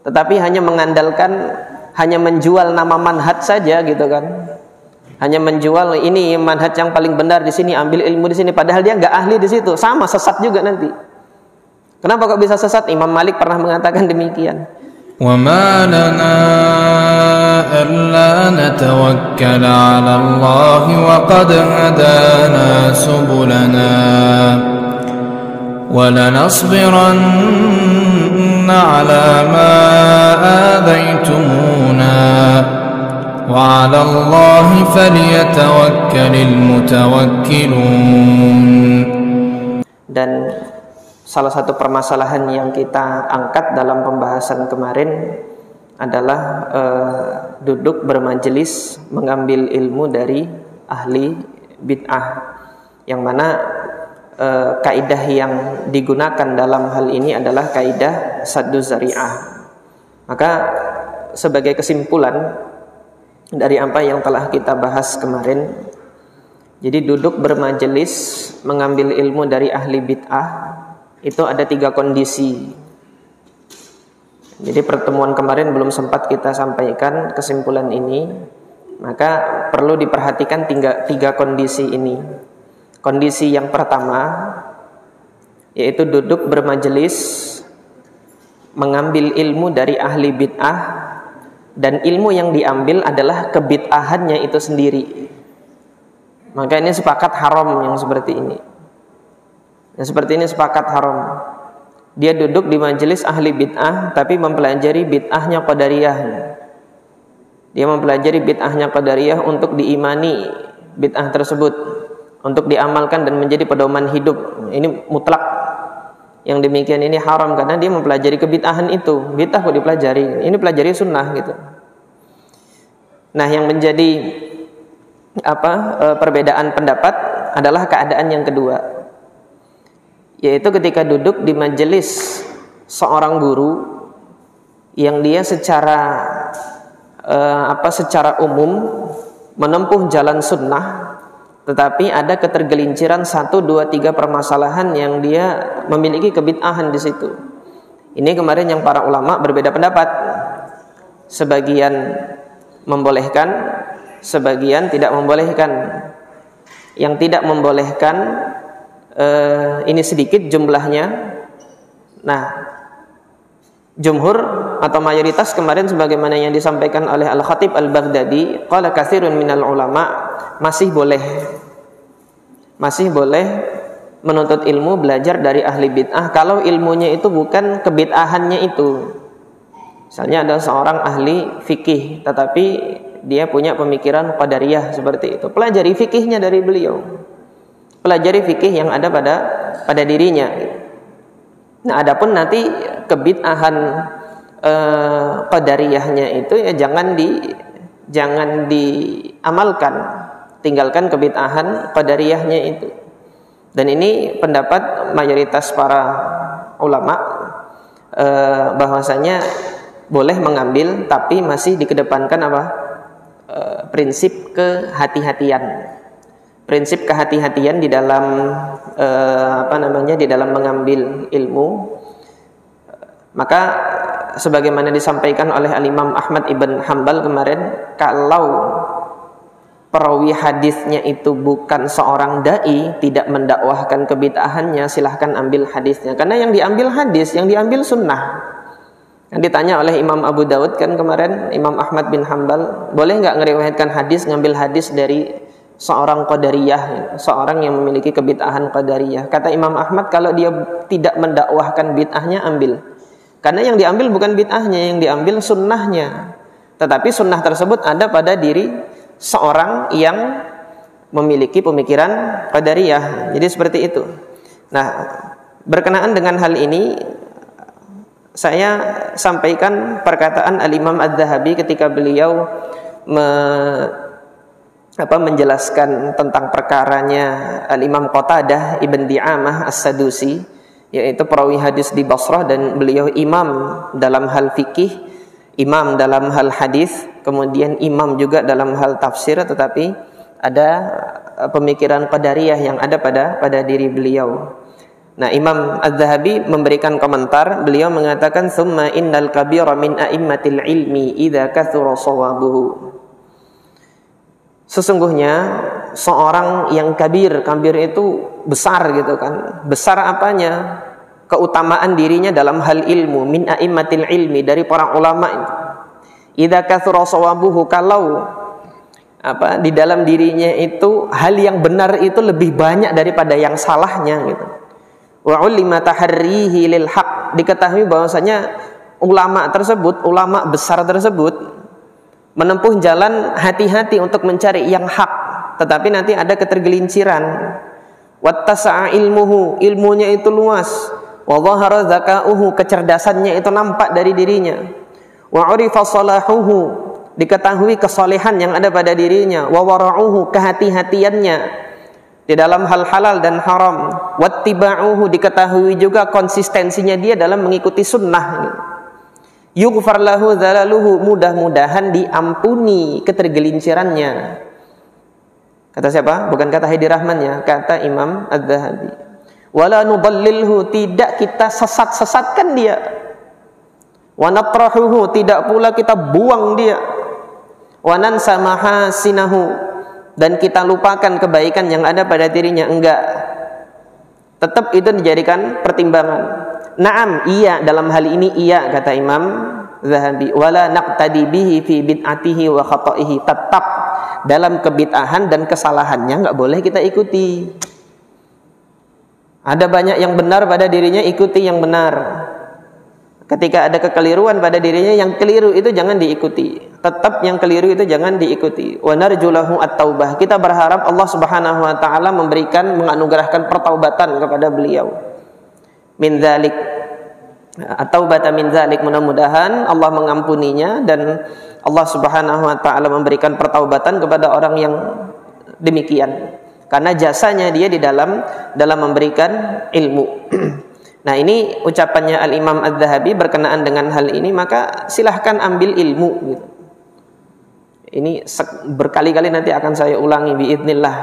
tetapi hanya mengandalkan, hanya menjual nama manhaj saja gitu kan, hanya menjual ini manhaj yang paling benar di sini, ambil ilmu di sini, padahal dia nggak ahli di situ, sama sesat juga nanti. Kenapa kok bisa sesat? Imam Malik pernah mengatakan demikian. وَمَا لَنَا أَلَّا نَتَوَكَّلَ عَلَى اللَّهِ وَقَدْ هَدَانَا سُبُلَنَا وَلَنَصْبِرَنَّ عَلَى مَا آذَيْتُمُونَا وَعَلَى اللَّهِ فَلْيَتَوَكَّلِ الْمُتَوَكِّلُونَ. Dan salah satu permasalahan yang kita angkat dalam pembahasan kemarin adalah duduk bermajelis mengambil ilmu dari ahli bid'ah, yang mana kaidah yang digunakan dalam hal ini adalah kaidah saddu zari'ah. Maka sebagai kesimpulan dari apa yang telah kita bahas kemarin, jadi duduk bermajelis mengambil ilmu dari ahli bid'ah itu ada 3 kondisi. Jadi pertemuan kemarin belum sempat kita sampaikan kesimpulan ini, maka perlu diperhatikan 3 kondisi ini. Kondisi yang pertama yaitu duduk bermajelis mengambil ilmu dari ahli bid'ah, dan ilmu yang diambil adalah kebid'ahannya itu sendiri. Maka ini sepakat haram yang seperti ini. Yang seperti ini sepakat haram. Dia duduk di majelis ahli bid'ah tapi mempelajari bid'ahnya qadariyah. Dia mempelajari bid'ahnya qadariyah untuk diimani bid'ah tersebut, untuk diamalkan dan menjadi pedoman hidup. Ini mutlak. Yang demikian ini haram karena dia mempelajari kebid'ahan itu. Bid'ah kok dipelajari? Ini pelajari sunnah gitu. Nah, yang menjadi perbedaan pendapat adalah keadaan yang kedua, yaitu ketika duduk di majelis seorang guru yang dia secara umum menempuh jalan sunnah, tetapi ada ketergelinciran 1, 2, 3 permasalahan yang dia memiliki kebid'ahan di situ. Ini kemarin yang para ulama berbeda pendapat. Sebagian membolehkan, sebagian tidak membolehkan. Yang tidak membolehkan ini sedikit jumlahnya. Nah, jumhur atau mayoritas kemarin sebagaimana yang disampaikan oleh Al-Khatib Al-Baghdadi, qala katsirun minal ulama, masih boleh menuntut ilmu, belajar dari ahli bid'ah kalau ilmunya itu bukan kebid'ahannya itu. Misalnya ada seorang ahli fikih tetapi dia punya pemikiran qadariyah seperti itu, pelajari fikihnya dari beliau, pelajari fikih yang ada pada dirinya. Nah, adapun nanti kebid'ahan qadariyahnya itu ya jangan diamalkan, tinggalkan kebid'ahan qadariyahnya itu. Dan ini pendapat mayoritas para ulama bahwasanya boleh mengambil tapi masih dikedepankan prinsip kehati-hatian. Prinsip kehati-hatian di dalam di dalam mengambil ilmu. Maka sebagaimana disampaikan oleh Al-Imam Ahmad ibn Hanbal kemarin, kalau perawi hadisnya itu bukan seorang dai, tidak mendakwahkan kebid'ahannya, silahkan ambil hadisnya. Karena yang diambil hadis, yang diambil sunnah. Yang ditanya oleh Imam Abu Dawud kan kemarin, Imam Ahmad bin Hanbal, boleh nggak ngeriwayatkan hadis, ngambil hadis dari seorang qadariyah, seorang yang memiliki kebid'ahan qadariyah. Kata Imam Ahmad, kalau dia tidak mendakwahkan bid'ahnya, ambil. Karena yang diambil bukan bid'ahnya, yang diambil sunnahnya. Tetapi sunnah tersebut ada pada diri seorang yang memiliki pemikiran qadariyah. Jadi seperti itu. Nah, berkenaan dengan hal ini, saya sampaikan perkataan Al-Imam Adz-Dzahabi ketika beliau menjelaskan tentang perkaranya Al-Imam Qatadah Ibn Di'amah As-Sadusi, yaitu perawi hadis di Basrah, dan beliau imam dalam hal fikih, imam dalam hal hadis, kemudian imam juga dalam hal tafsir, tetapi ada pemikiran qadariyah yang ada pada diri beliau. Nah, Imam Az-Zahabi memberikan komentar, beliau mengatakan summa innal kabira min a'immatil ilmi idza kathura shawabuhu. Sesungguhnya seorang yang kabir itu besar gitu kan. Besar apanya? Keutamaan dirinya dalam hal ilmu, min a'immatil ilmi, dari para ulama itu. Idza kathura shawabuhu, kalau di dalam dirinya itu hal yang benar itu lebih banyak daripada yang salahnya gitu. Wa ulima taharrihi lil haq, diketahui bahwasanya ulama besar tersebut menempuh jalan hati-hati untuk mencari yang hak, tetapi nanti ada ketergelinciran. Wattasa'a ilmuhu, ilmunya itu luas. Wa dhahara zakauhu, kecerdasannya itu nampak dari dirinya. Wa urifa salahuhu, diketahui kesolehan yang ada pada dirinya. Wa wara'uhu, kehati-hatiannya di dalam hal halal dan haram. Wattiba'uhu, diketahui juga konsistensinya dia dalam mengikuti sunnah. Yughfar lahu dzalaluhu, mudah-mudahan diampuni ketergelincirannya. Kata siapa? Bukan kata Hadi Rahman ya, kata Imam Az-Zahabi. Wala nudallilhu, tidak kita sesat-sesatkan dia. Wa natrahuhu, tidak pula kita buang dia. Wa nansa mahasinahu, dan kita lupakan kebaikan yang ada pada dirinya, enggak. Tetap itu dijadikan pertimbangan. Naam, iya, dalam hal ini iya, kata Imam Zahabi. Wala naqtadi bihi fi bid'atihi wa khata'ihi, tetap dalam kebid'ahan dan kesalahannya enggak boleh kita ikuti. Ada banyak yang benar pada dirinya, ikuti yang benar. Ketika ada kekeliruan pada dirinya, yang keliru itu jangan diikuti. Tetap yang keliru itu jangan diikuti. Wa narjulahu at-taubah, kita berharap Allah Subhanahu wa taala menganugerahkan pertaubatan kepada beliau. Min dzalik, at-taubata min dzalik, mudah-mudahan Allah mengampuninya dan Allah Subhanahu wa taala memberikan pertaubatan kepada orang yang demikian. Karena jasanya dia di dalam memberikan ilmu. Nah, ini ucapannya Al-Imam Az-Zahabi berkenaan dengan hal ini, maka silahkan ambil ilmu gitu. Ini berkali-kali nanti akan saya ulangi biidznillah.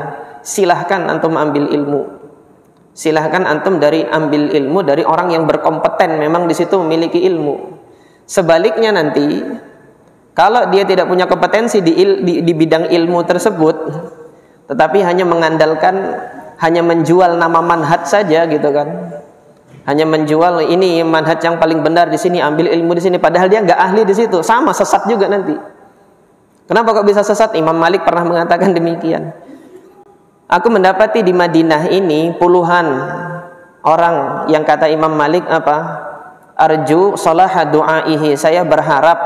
Silahkan antum ambil ilmu. Silahkan antum ambil ilmu dari orang yang berkompeten, memang di situ memiliki ilmu. Sebaliknya nanti, kalau dia tidak punya kompetensi di bidang ilmu tersebut, tetapi hanya menjual nama manhaj saja gitu kan. Hanya menjual ini manhaj yang paling benar di sini, ambil ilmu di sini, padahal dia nggak ahli di situ, sama sesat juga nanti. Kenapa kok bisa sesat? Imam Malik pernah mengatakan demikian. Aku mendapati di Madinah ini puluhan orang yang kata Imam Malik arju salaha du'aihi, saya berharap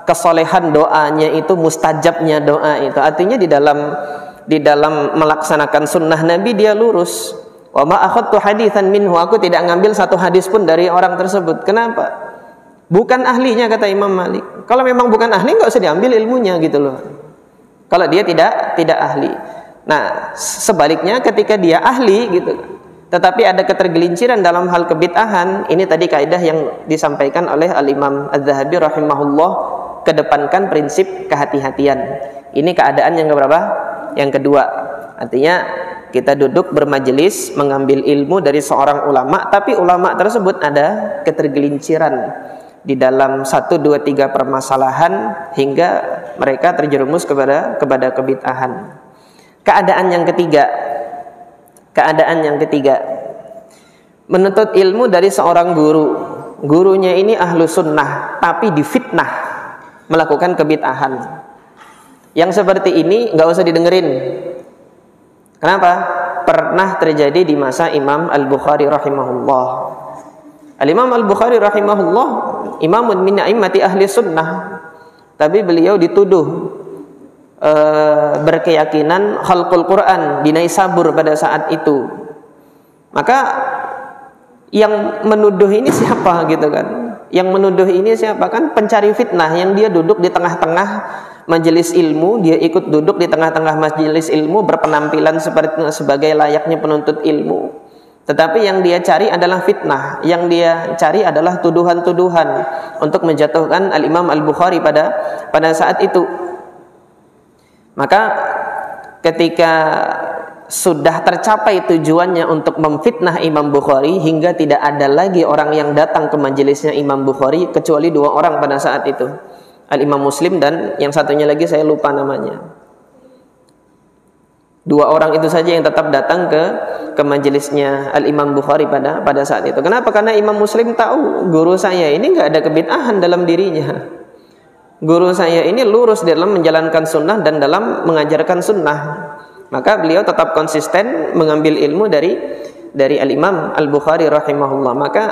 kesolehan doanya itu, mustajabnya doa itu. Artinya di dalam melaksanakan sunnah Nabi dia lurus. Wa ma akhadtu haditsan minhu, aku tidak ngambil satu hadis pun dari orang tersebut. Kenapa? Bukan ahlinya, kata Imam Malik. Kalau memang bukan ahli, enggak usah diambil ilmunya gitu loh. Kalau dia tidak ahli. Nah, sebaliknya ketika dia ahli gitu, tetapi ada ketergelinciran dalam hal kebid'ahan, ini tadi kaidah yang disampaikan oleh Al-Imam Az-Zahabi rahimahullah, kedepankan prinsip kehati-hatian. Ini keadaan yang keberapa? Yang kedua. Artinya kita duduk bermajelis mengambil ilmu dari seorang ulama, tapi ulama tersebut ada ketergelinciran di dalam 1, 2, 3 permasalahan hingga mereka terjerumus kepada kebid'ahan. Keadaan yang ketiga, menuntut ilmu dari seorang guru. Gurunya ini ahlu sunnah, tapi difitnah melakukan kebid'ahan. Yang seperti ini nggak usah didengerin. Kenapa? Pernah terjadi di masa Imam Al-Bukhari rahimahullah. Al-Imam Al-Bukhari rahimahullah imamun min a'immati ahli sunnah, tapi beliau dituduh berkeyakinan khalqul Quran di Naisabur pada saat itu. Maka yang menuduh ini siapa gitu kan? Yang menuduh ini siapa? Kan pencari fitnah yang dia duduk di tengah-tengah majelis ilmu, dia ikut duduk di tengah-tengah majelis ilmu berpenampilan sebagai layaknya penuntut ilmu. Tetapi yang dia cari adalah fitnah, yang dia cari adalah tuduhan-tuduhan untuk menjatuhkan Al-Imam Al-Bukhari pada saat itu. Maka ketika sudah tercapai tujuannya untuk memfitnah Imam Bukhari, hingga tidak ada lagi orang yang datang ke majelisnya Imam Bukhari kecuali 2 orang pada saat itu, Al-Imam Muslim dan yang satunya lagi saya lupa namanya. 2 orang itu saja yang tetap datang ke majelisnya Al-Imam Bukhari pada saat itu. Kenapa? Karena Imam Muslim tahu guru saya ini nggak ada kebid'ahan dalam dirinya. Guru saya ini lurus dalam menjalankan sunnah dan dalam mengajarkan sunnah. Maka beliau tetap konsisten mengambil ilmu dari Al-Imam Al-Bukhari rahimahullah. Maka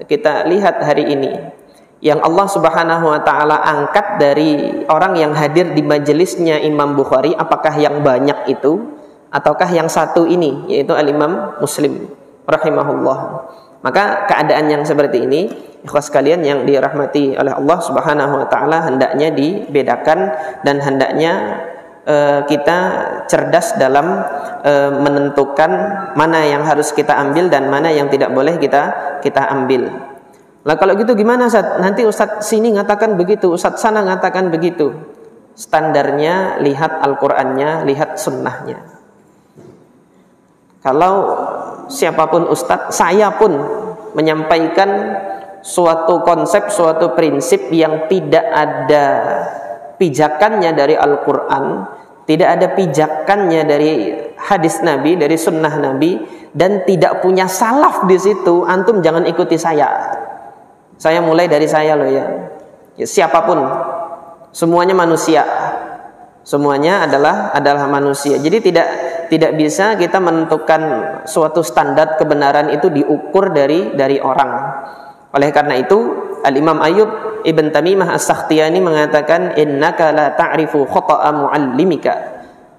kita lihat hari ini yang Allah Subhanahu wa taala angkat dari orang yang hadir di majelisnya Imam Bukhari, apakah yang banyak itu ataukah yang satu ini, yaitu Al-Imam Muslim rahimahullah. Maka keadaan yang seperti ini, ikhwas sekalian yang dirahmati oleh Allah Subhanahu wa taala, hendaknya dibedakan dan hendaknya kita cerdas dalam menentukan mana yang harus kita ambil dan mana yang tidak boleh kita ambil. Lah kalau gitu gimana Ustaz? Nanti Ustaz sini ngatakan begitu, Ustaz sana ngatakan begitu. Standarnya lihat Al-Qur'annya, lihat sunnahnya. Kalau siapapun Ustaz, saya pun menyampaikan suatu konsep, suatu prinsip yang tidak ada pijakannya dari Al-Qur'an, tidak ada pijakannya dari hadis Nabi, dari sunnah Nabi, dan tidak punya salaf di situ, antum jangan ikuti saya. Saya mulai dari saya loh ya. Siapapun, semuanya manusia, semuanya adalah manusia. Jadi tidak bisa kita menentukan suatu standar kebenaran itu diukur dari orang. Oleh karena itu Al-Imam Ayyub Ibn Tamimah As-Sakhtiyani mengatakan, innaka la ta'rifu khata'a mu'allimika,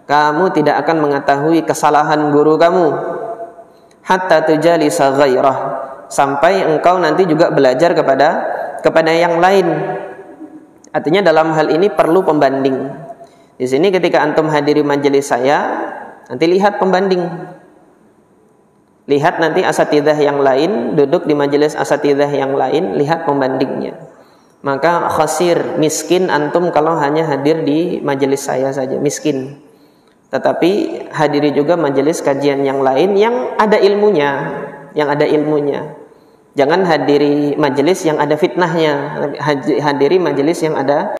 kamu tidak akan mengetahui kesalahan guru kamu, hatta tujalisa ghairah, sampai engkau nanti juga belajar kepada yang lain. Artinya dalam hal ini perlu pembanding. Di sini ketika antum hadiri majelis saya, nanti lihat pembanding. Lihat nanti asatidzah yang lain, duduk di majelis asatidzah yang lain, lihat pembandingnya. Maka khasir, miskin antum kalau hanya hadir di majelis saya saja, miskin. Tetapi hadiri juga majelis kajian yang lain yang ada ilmunya, Jangan hadiri majelis yang ada fitnahnya, hadiri majelis yang ada